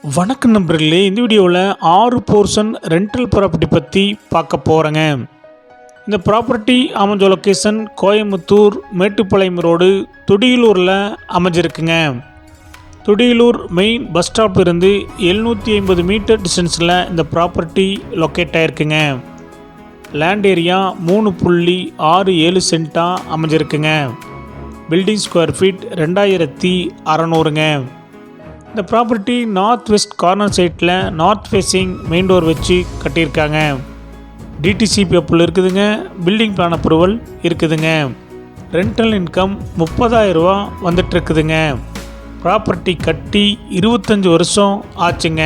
வணக்கம் நண்பர்களே, இந்த வீடியோவில் 6 போர்ஷன் ரெண்டல் ப்ராப்பர்ட்டி பற்றி பார்க்க போகிறேங்க. இந்த ப்ராப்பர்ட்டி அமைஞ்ச லொக்கேஷன் கோயம்புத்தூர் மேட்டுப்பாளையம் ரோடு துடியலூரில் அமைஞ்சிருக்குங்க. துடியலூர் மெயின் பஸ் ஸ்டாப் இருந்து 750 மீட்டர் டிஸ்டன்ஸில் இந்த ப்ராப்பர்ட்டி லொக்கேட் ஆகிருக்குங்க. லேண்ட் ஏரியா 3.67 சென்ட்டாக அமைஞ்சிருக்குங்க. பில்டிங் ஸ்கொயர் ஃபீட் 2600ங்க. இந்த ப்ராப்பர்ட்டி நார்த் வெஸ்ட் கார்னர் சைட்டில் நார்த் ஃபேஸிங் மெயின் டோர் வச்சு கட்டியிருக்காங்க. டிடிசிபி அப்ரூவல் இருக்குதுங்க. பில்டிங் பிளான் அப்ரூவல் இருக்குதுங்க. ரெண்டல் இன்கம் 30,000 ரூபா வந்துட்டுருக்குதுங்க. ப்ராப்பர்ட்டி கட்டி 25 வருஷம் ஆச்சுங்க.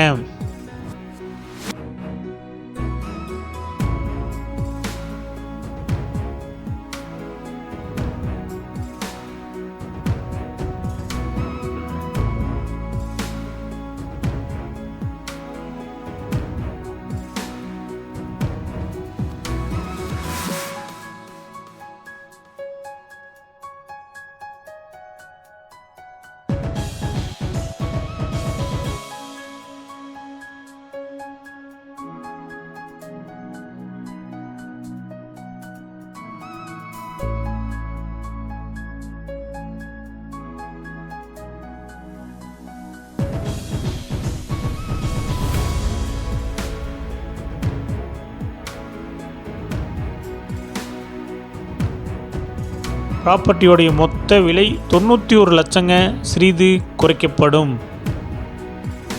ப்ராப்பர்ட்டியோடைய மொத்த விலை 91 லட்சங்க. சிறிது குறைக்கப்படும்.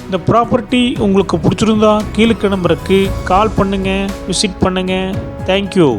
இந்த ப்ராப்பர்ட்டி உங்களுக்கு பிடிச்சிருந்தா கீழே நம்பருக்கு கால் பண்ணுங்கள், விசிட் பண்ணுங்கள். தேங்க்யூ.